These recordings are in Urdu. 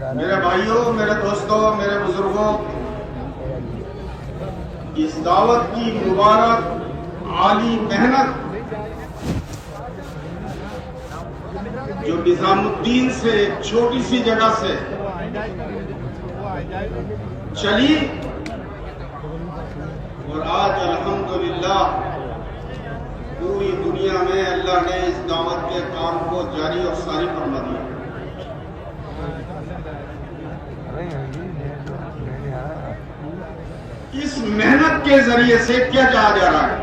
میرے بھائیوں، میرے دوستوں، میرے بزرگوں، اس دعوت کی مبارک عالی محنت جو نظام الدین سے ایک چھوٹی سی جگہ سے چلی اور آج الحمدللہ پوری دنیا میں اللہ نے اس دعوت کے کام کو جاری اور ساری فرما دیا۔ اس محنت کے ذریعے سے کیا کہا جا رہا ہے؟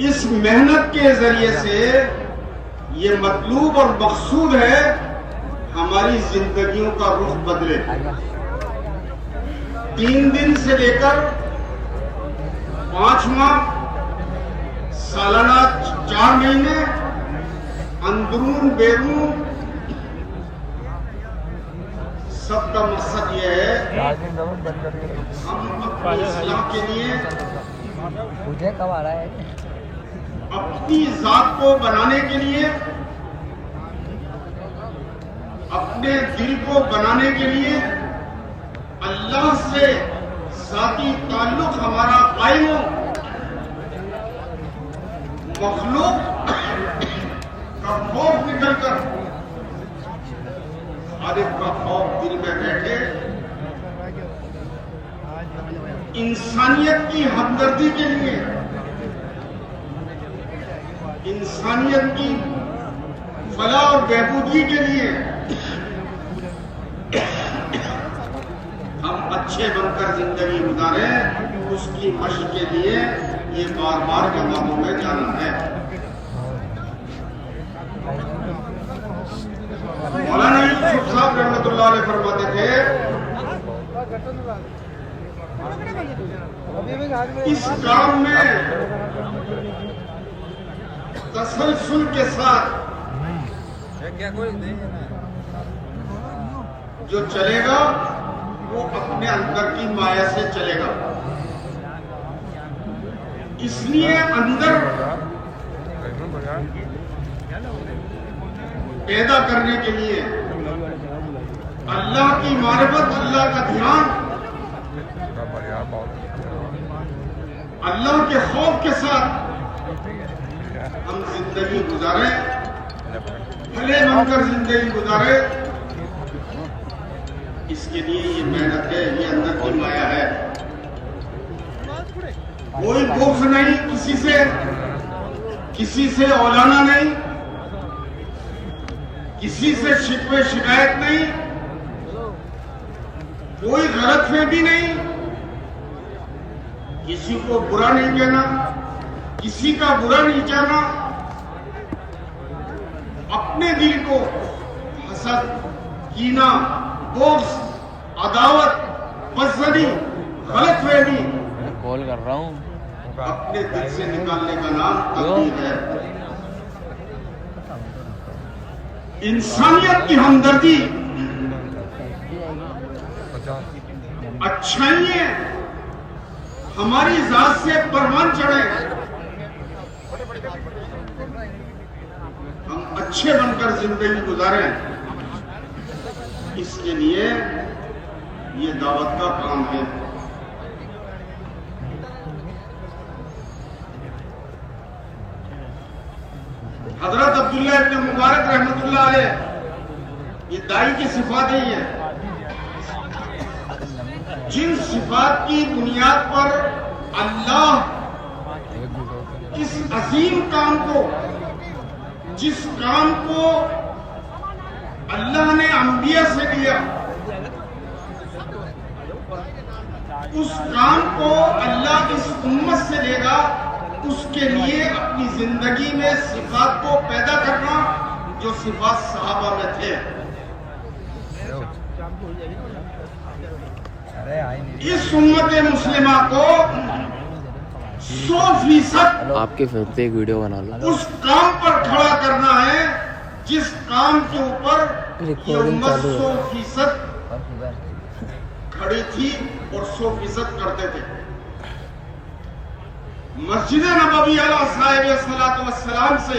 اس محنت کے ذریعے سے یہ مطلوب اور مقصود ہے ہماری زندگیوں کا رخ بدلے۔ 3 دن سے لے کر 5 ماہ، سالانہ 4 مہینے، اندرون بیرون، سب کا مقصد یہ ہے ہم اپنی اصلاح کے لیے اپنی ذات کو بنانے کے لیے، اپنے دل کو بنانے کے لیے، اللہ سے ذاتی تعلق ہمارا قائم ہو، مخلوق کا خوف نکل کر خالق کا خوف دل میں بیٹھے، انسانیت کی ہمدردی کے لیے، انسانیت کی فلاح اور بہبودی کے لیے ہم اچھے بن کر زندگی گزاریں، اس کی مشق کے لیے یہ بار بار جماعتوں میں جانا ہے۔ مولانا یوسف صاحب رحمۃ اللہ علیہ فرماتے تھے اس کام میں تسلسل کے ساتھ جو چلے گا وہ اپنے اندر کی مایا سے چلے گا۔ اس لیے اندر پیدا کرنے کے لیے اللہ کی معرفت، اللہ کا دھیان، اللہ کے خوف کے ساتھ ہم زندگی گزاریں، بھلے بن کر زندگی گزاریں، اس کے لیے یہ محنت ہے، یہ اندر کی مایا ہے۔ کوئی بغض نہیں کسی سے اولانا نہیں، کسی سے شکوے شکایت نہیں، کوئی غلط فہمی نہیں، کسی کو برا نہیں کہنا، کسی کا برا نہیں چاہنا، اپنے دل کو حسد، کینہ، بغض، عداوت، بدزنی، غلط فہمی کال کر رہا ہوں اپنے دل سے نکالنے کا نام تقدیر ہے۔ انسانیت کی ہمدردی، اچھائیاں ہماری ذات سے پروان چڑھے، ہم اچھے بن کر زندگی گزاریں، اس کے لیے یہ دعوت کا کام ہے۔ حضرت عبداللہ ابن مبارک رحمۃ اللہ علیہ، یہ داعی کی صفات ہی ہے، جن صفات کی بنیاد پر اللہ اس عظیم کام کو، جس کام کو اللہ نے انبیاء سے لیا، اس کام کو اللہ اس امت سے لے گا، اس کے لیے اپنی زندگی میں صفات کو پیدا کرنا جو صفات صحابہ میں تھے۔ اس امت مسلمہ کو 100% آپ کے فون پہ ایک ویڈیو بنا لو، اس کام پر کھڑا کرنا ہے جس کام کے اوپر یہ امت 100% کھڑی تھی اور 100% کرتے تھے۔ مسجد نبوی علیہ صاحب الصلاۃ والسلام سے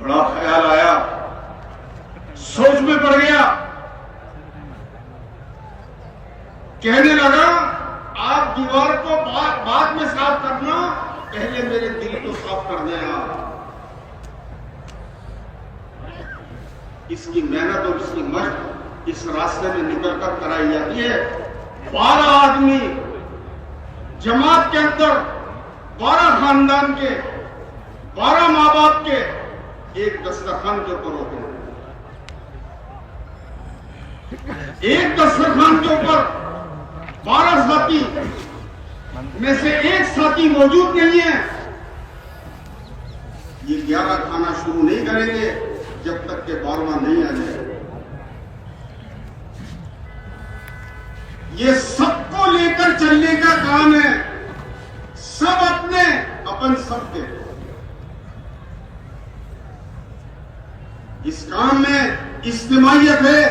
بڑا خیال آیا, سوچ میں پڑ گیا, کہنے لگا آپ دیوار کو بعد میں صاف کرنا, پہلے میرے دل کو صاف کر دیں آپ. اس کی محنت اور اس کی مشق اس راستے میں نکل کر کرائی جاتی ہے. 12 آدمی جماعت کے اندر, 12 خاندان کے, 12 ماں باپ کے ایک دسترخوان کے اوپر ہوتے ہیں. ایک دسترخوان کے اوپر 12 ساتھی میں سے ایک ساتھی موجود نہیں ہے. یہ 11 کھانا شروع نہیں کریں گے جب تک کہ 12واں نہیں آ جائے. یہ سب کو لے کر چلنے کا کام ہے, سب اپنے اپن سب کے. اس کام میں اجتماعیت ہے,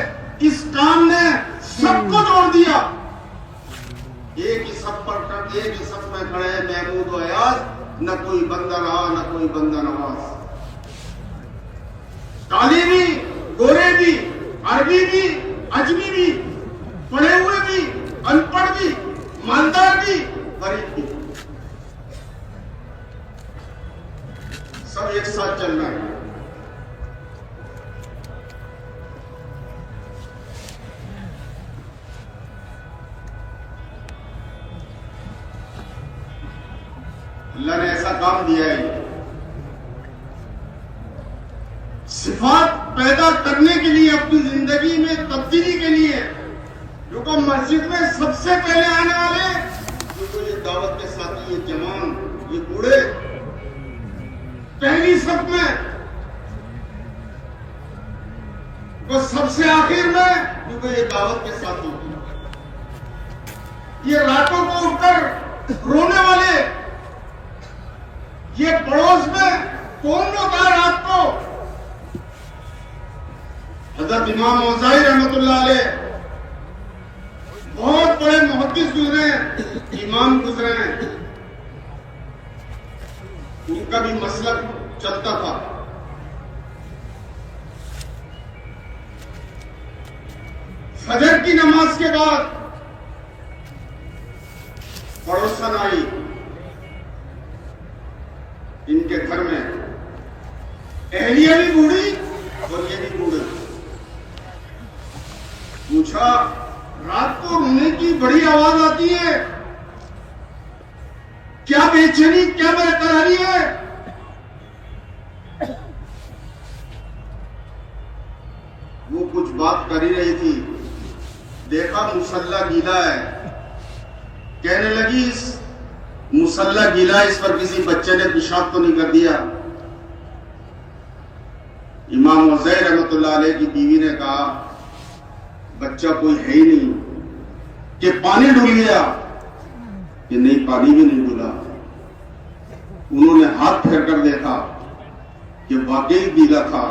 اس کام نے سب کو جوڑ دیا. ایک ہی سب پر ایک ہی سب میں کھڑے ہیں محمود و ایاز, نہ کوئی بندہ رہا نہ کوئی بندہ نواز. کالے بھی, گورے بھی, عربی بھی, اجمی بھی, پڑھے ہوئے بھی, ان پڑھ بھی, مالدار بھی, غریب بھی, سب ایک ساتھ چلنا ہے. اللہ نے ایسا کام دیا ہے. صفات پیدا کرنے کے لیے, اپنی زندگی میں تبدیلی کے لیے, کیونکہ مسجد میں سب سے پہلے آنے والے کیونکہ یہ دعوت کے ساتھی, یہ جوان, یہ بوڑھے پہلی صف میں, وہ سب سے آخر میں کیونکہ یہ دعوت کے ساتھی, یہ راتوں کو اٹھ کر رونے والے, یہ پڑوس میں کون روتا ہے رات کو. حضرت امام اوزاعی رحمۃ اللہ علیہ بہت بڑے محدث گزرے ہیں, امام گزرے ہیں. ان کا بھی مسلک چلتا تھا. فجر کی نماز کے بعد پڑوسن آئی ان کے گھر میں, اہلیہ بھی بوڑھی اور یہ بھی بوڑھے. پوچھا رات کو رونے کی بڑی آواز آتی ہے, کیا بے چینی, کیا برقراری ہے؟ وہ کچھ بات کر ہی رہی تھی, دیکھا مصلی گیلا ہے. کہنے لگی اس مصلی گیلا, اس پر کسی بچے نے پیشاب تو نہیں کر دیا؟ امام اوزاعی رحمۃ اللہ علیہ کی بیوی نے کہا بچہ کوئی ہے ہی نہیں. کہ پانی ڈول گیا؟ کہ نہیں, پانی بھی نہیں ڈولا. انہوں نے ہاتھ پھیر کر دیکھا کہ واقعی گیلا تھا.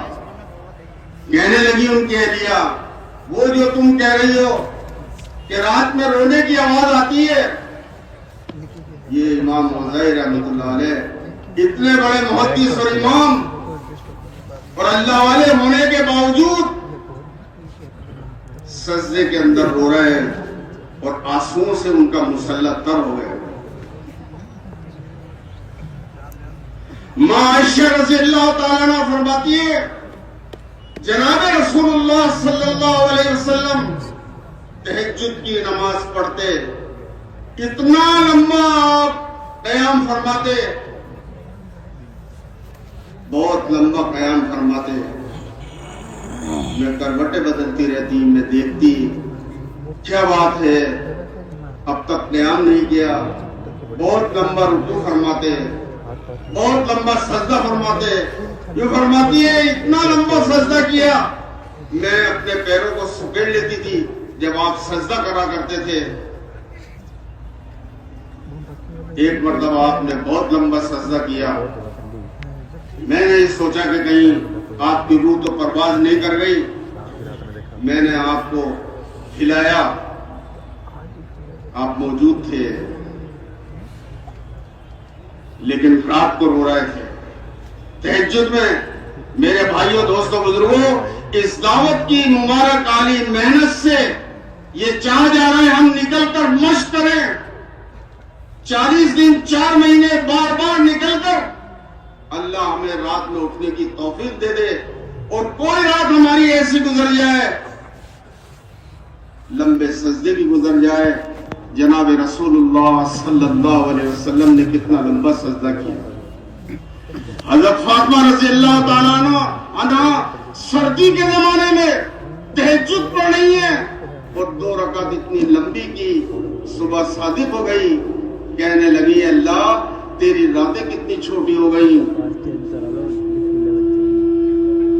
کہنے لگی ان کے اہلیہ, وہ جو تم کہہ رہی ہو کہ رات میں رونے کی آواز آتی ہے, یہ امام اوزاعی رحمۃ اللہ علیہ اتنے بڑے محدث اور امام اور اللہ والے ہونے کے باوجود سجدے کے اندر رو رہے ہیں اور آنسوؤں سے ان کا مسلح تر ہو گیا. ماں عائشہ رضی اللہ تعالیٰ عنہ فرماتی ہے جناب رسول اللہ صلی اللہ علیہ وسلم تہجد کی نماز پڑھتے, اتنا لمبا آپ قیام فرماتے, بہت لمبا قیام فرماتے. میں کروٹیں بدلتی رہتی, میں دیکھتی کیا بات ہے, اب تک قیام نہیں کیا. بہت لمبا رکوع فرماتے, بہت لمبا سجدہ فرماتے. یہ فرماتی ہے اتنا لمبا سجدہ کیا, میں اپنے پیروں کو سکیڑ لیتی تھی جب آپ سجدہ کرا کرتے تھے. ایک مرتبہ آپ نے بہت لمبا سجدہ کیا, میں نے سوچا کہ کہیں آپ کی روح تو پرواز نہیں کر گئی. میں نے آپ کو ہلایا, آپ موجود تھے لیکن رات کو رو رہے تھے. تہجد میں میرے بھائیوں دوستوں بزرگوں اس دعوت کی مبارک عالی محنت سے یہ چاہا جا رہا ہے ہم نکل کر مشق کریں 40 دن 4 مہینے بار بار نکل کر اللہ ہمیں رات میں اٹھنے کی توفیق دے دے اور کوئی رات ہماری ایسی گزر جائے لمبے سجدے بھی گزر جائے. جناب رسول اللہ صلی اللہ علیہ وسلم نے کتنا لمبا سجدہ کیا. حضرت فاطمہ رضی اللہ تعالیٰ عنہ سردی کے زمانے میں تہجد پڑھ رہی ہیں اور 2 رکعت اتنی لمبی کی صبح صادق ہو گئی کہنے لگی اللہ تیری راتیں کتنی چھوٹی ہو گئی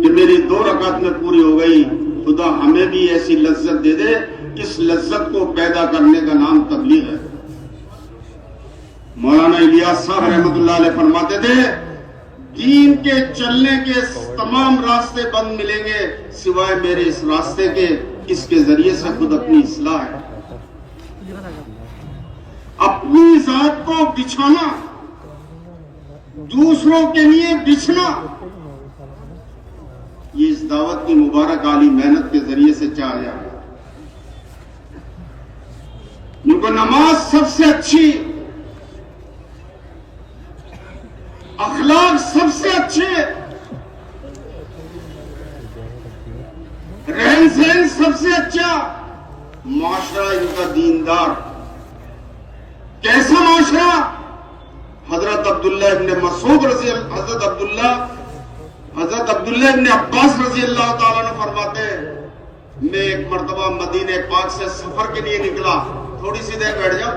کہ میری 2 رکعت میں پوری ہو گئی. خدا ہمیں بھی ایسی لذت دے دے. اس لذت کو پیدا کرنے کا نام تبلیغ ہے. مولانا الیاس صاحب رحمت اللہ علیہ فرماتے تھے دین کے چلنے کے تمام راستے بند ملیں گے سوائے میرے اس راستے کے. اس کے ذریعے سے خود اپنی اصلاح ہے. اپنی ذات کو بچھانا دوسروں کے لیے بچھنا یہ اس دعوت کی مبارک عالی محنت کے ذریعے سے چاہا جا رہا ہے. کیونکہ نماز سب سے اچھی اخلاق سب سے اچھے رہن سہن سب سے اچھا معاشرہ ان کا دیندار. کیسا معاشرہ؟ حضرت عبداللہ ابن مسعود حضرت عبداللہ ابن عباس رضی اللہ تعالیٰ نے فرماتے ہیں میں ایک مرتبہ مدینہ پاک سے سفر کے لیے نکلا. تھوڑی سی دیر بیٹھ جاؤ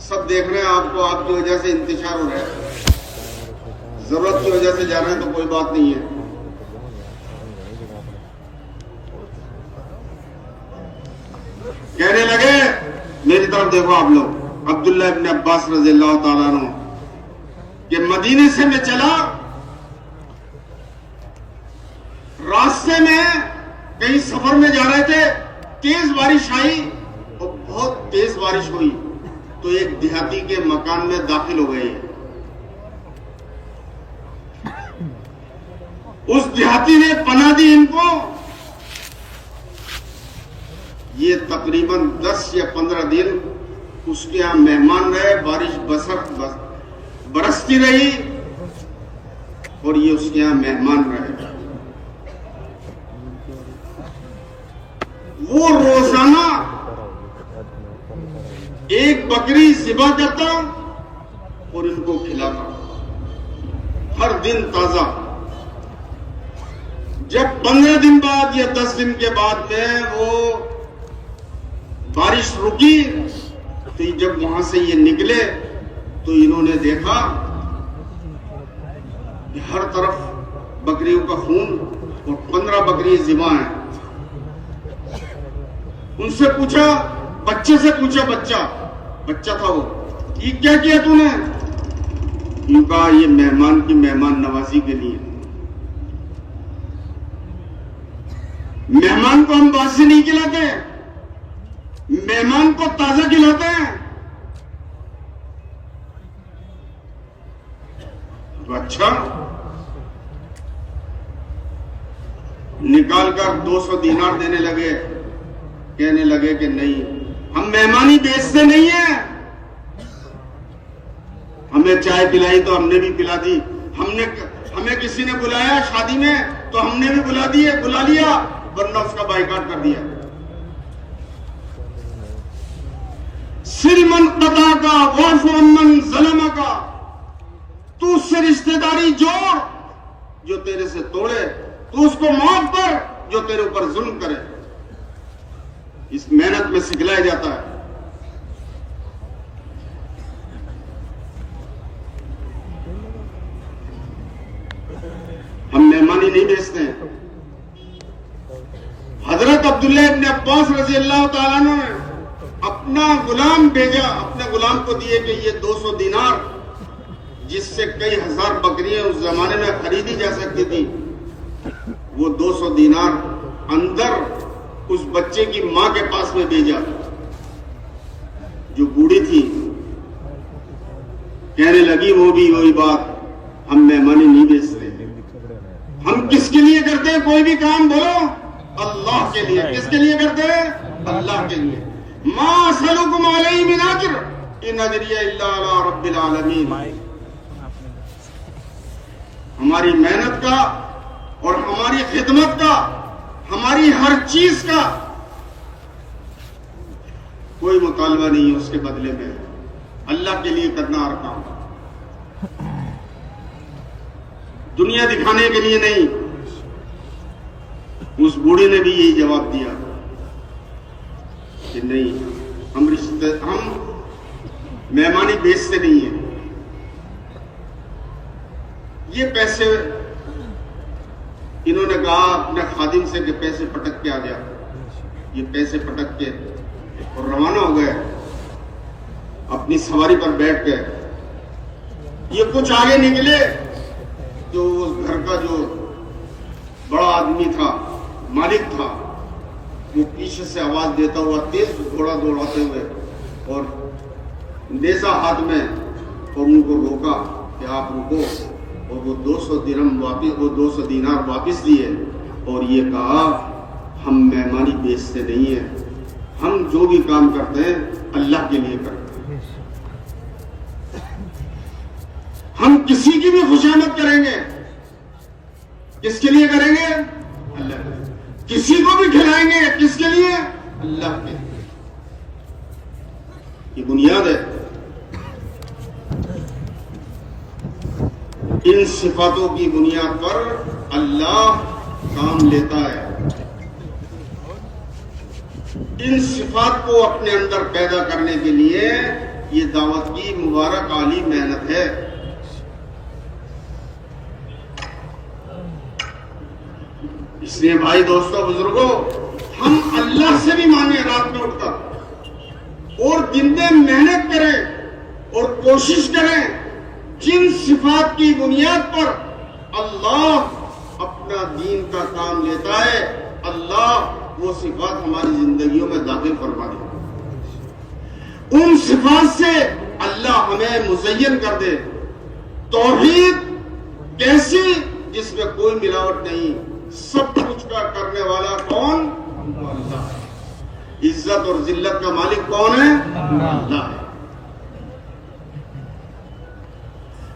سب دیکھ رہے ہیں آپ کو آپ کی وجہ سے انتشار ہو رہا ہے ضرورت کی وجہ سے جا رہے ہیں تو کوئی بات نہیں ہے. کہنے لگے میری طرف دیکھو آپ لوگ عبداللہ ابن عباس رضی اللہ تعالیٰ عنہ کہ مدینے سے میں چلا راستے میں کہیں سفر میں جا رہے تھے تیز بارش آئی اور بہت تیز بارش ہوئی تو ایک دیہاتی کے مکان میں داخل ہو گئے. اس دیہاتی نے پناہ دی ان کو. یہ تقریباً 10 یا 15 دن اس کے یہاں مہمان رہے. بارش برستی رہی اور یہ اس کے یہاں مہمان رہے. وہ روزانہ ایک بکری ذبح کرتا اور ان کو کھلاتا ہر دن تازہ. جب 15 دن بعد یا 10 دن کے بعد میں وہ بارش رکی تو جب وہاں سے یہ نکلے تو انہوں نے دیکھا کہ ہر طرف بکریوں کا خون اور 15 بکری ذبح ہیں. ان سے پوچھا بچے سے پوچھا بچہ تھا وہ یہ کیا تو نے؟ یوں کہا یہ مہمان کی مہمان نوازی کے لیے. مہمان کو ہم باسی نہیں کھلاتے مہمان کو تازہ کھلاتے ہیں. اچھا نکال کر 200 دینار دینے لگے. کہنے لگے کہ نہیں ہم مہمانی بیچتے نہیں ہیں. ہمیں چائے پلائی تو ہم نے بھی پلا دی. ہمیں کسی نے بلایا شادی میں تو ہم نے بھی بلا لیا ورنہ اس کا بائیکاٹ کر دیا. سل من قطع کا واعف عمن ظلم کا. تو اس سے رشتہ داری جوڑ جو تیرے سے توڑے. تو اس کو معاف کر جو تیرے اوپر ظلم کرے. اس محنت میں سکھلایا جاتا ہے. ہم مہمانی نہیں بیچتے ہیں. حضرت عبداللہ ابن عباس رضی اللہ تعالیٰ عنہ نے اپنا غلام بھیجا. اپنے غلام کو دیے کہ یہ 200 دینار جس سے کئی ہزار بکریاں اس زمانے میں خریدی جا سکتی تھی وہ 200 دینار اندر اس بچے کی ماں کے پاس میں بھیجا جو بوڑھی تھی. کہنے لگی وہ بھی وہی بات ہم مہمانی نہیں بیچتے. ہم کس کے لیے کرتے ہیں کوئی بھی کام؟ بولو اللہ کے لیے. کس کے لیے کرتے ہیں؟ اللہ کے لیے. ما اسألکم علیہ من اجر ان اجریہ الا علی رب العالمین. ہماری محنت کا اور ہماری خدمت کا، ہماری ہر چیز کا کوئی مطالبہ نہیں ہے اس کے بدلے میں. اللہ کے لیے کرنا ہر کام، دنیا دکھانے کے لیے نہیں. اس بوڑھے نے بھی یہی جواب دیا کہ نہیں، ہم مہمانی بیچتے نہیں ہیں. یہ پیسے انہوں نے کہا اپنے خادم سے کہ پیسے پٹک کے آ گیا. یہ پیسے پٹک کے اور روانہ ہو گئے، اپنی سواری پر بیٹھ گئے. یہ کچھ آگے نکلے جو اس گھر کا جو بڑا آدمی تھا، مالک تھا، وہ پیچھے سے آواز دیتا ہوا تیز گھوڑا دوڑاتے ہوئے اور نیزہ ہاتھ میں، اور ان کو روکا کہ آپ رکو. اور وہ 200 درہم واپس، وہ 200 دینار واپس لیے اور یہ کہا ہم مہمانی بیچتے نہیں ہیں، ہم جو بھی کام کرتے ہیں اللہ کے لیے کرتے ہیں. ہم کسی کی بھی خوشامد کریں گے، کس کے لیے کریں گے؟ اللہ کے لیے. کسی کو بھی کھلائیں گے، کس کے لیے؟ اللہ کے لیے. یہ بنیاد ہے. ان صفاتوں کی بنیاد پر اللہ کام لیتا ہے. ان صفات کو اپنے اندر پیدا کرنے کے لیے یہ دعوت کی مبارک عالی محنت ہے. اس لیے بھائی دوستو بزرگوں، ہم اللہ سے بھی مانگیں رات میں اٹھ کر اور دن میں محنت کریں اور کوشش کریں جن صفات کی بنیاد پر اللہ اپنا دین کا کام لیتا ہے، اللہ وہ صفات ہماری زندگیوں میں داخل فرما دے. ان صفات سے اللہ ہمیں مزین کر دے. توحید کیسی؟ جس میں کوئی ملاوٹ نہیں، سب کچھ کا کرنے والا کون؟ اللہ. عزت اور ذلت کا مالک کون ہے؟ اللہ ہے.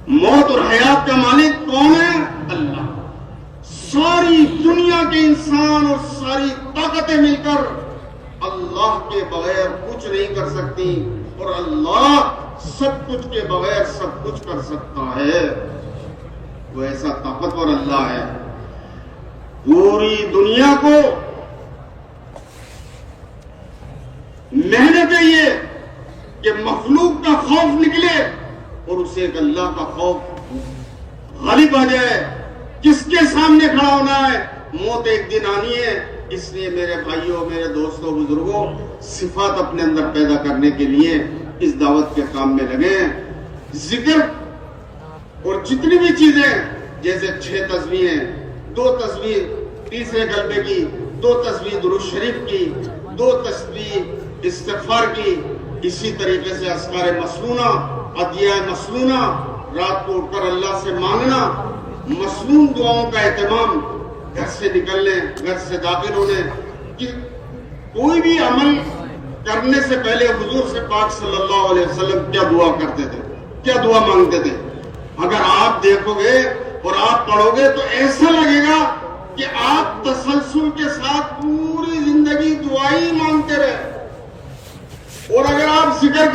موت اور حیات کا مالک کون ہے؟ اللہ. ساری دنیا کے انسان اور ساری طاقتیں مل کر اللہ کے بغیر کچھ نہیں کر سکتی، اور اللہ سب کچھ کے بغیر سب کچھ کر سکتا ہے. وہ ایسا طاقتور اللہ ہے. پوری دنیا کو محنت ہے یہ کہ مخلوق کا خوف نکلے اور اسے ایک اللہ کا خوف غالب آ جائے. کس کے سامنے کھڑا ہونا ہے؟ موت ایک دن آنی ہے. اس لیے میرے بھائیوں، میرے دوستوں، بزرگوں، صفات اپنے اندر پیدا کرنے کے لیے اس دعوت کے کام میں لگے ہیں. ذکر اور جتنی بھی چیزیں، جیسے 6 تسبیحیں، 2 تسبیح تیسرے کلمے کی، 2 تسبیح درود شریف کی، 2 تسبیح استغفار کی، اسی طریقے سے اذکار مسنونہ، ادعیہ مسنونہ، رات کو اٹھ کر اللہ سے مانگنا، مسنون دعاؤں کا اہتمام، گھر سے نکلنے، گھر سے داخل ہونے کہ کوئی بھی عمل کرنے سے پہلے حضور سے پاک صلی اللہ علیہ وسلم کیا دعا کرتے تھے، کیا دعا مانگتے تھے. اگر آپ دیکھو گے اور آپ پڑھو گے تو ایسا لگے گا کہ آپ تسلسل کے ساتھ پوری زندگی دعائی مانگتے رہے. اور اگر آپ ذکر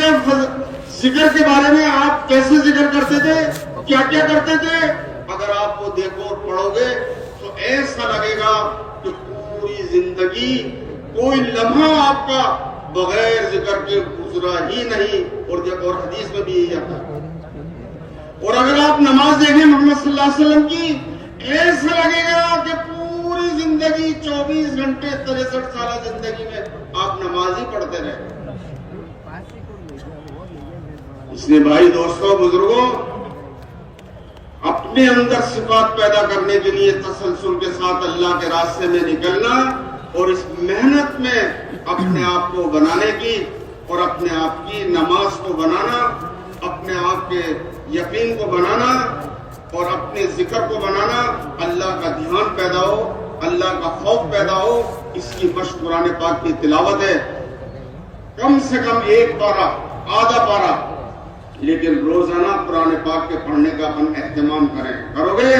کے بارے میں آپ کیسے ذکر کرتے تھے، کیا کیا کرتے تھے، اگر آپ کو دیکھو اور پڑھو گے تو ایسا لگے گا کہ پوری زندگی کوئی لمحہ آپ کا بغیر ذکر کے گزرا ہی نہیں. اور حدیث میں بھی یہی آتا ہے. اور اگر آپ نماز دیکھیں محمد صلی اللہ علیہ وسلم کی، ایسا لگے گا کہ پوری زندگی 24 گھنٹے 63 سالہ زندگی میں آپ نماز ہی پڑھتے رہے. اس لیے بھائی دوستوں بزرگوں، اپنے اندر صفات پیدا کرنے کے لیے تسلسل کے ساتھ اللہ کے راستے میں نکلنا اور اس محنت میں اپنے آپ کو بنانے کی اور اپنے آپ کی نماز کو بنانا، اپنے آپ کے یقین کو بنانا، اور اپنے ذکر کو بنانا، اللہ کا دھیان پیدا ہو، اللہ کا خوف پیدا ہو، اس کی مشق قرآن پاک کی تلاوت ہے، کم سے کم 1 پارہ، آدھا پارہ، لیکن روزانہ قرآن پاک کے پڑھنے کا اپن اہتمام کریں، کرو گے؟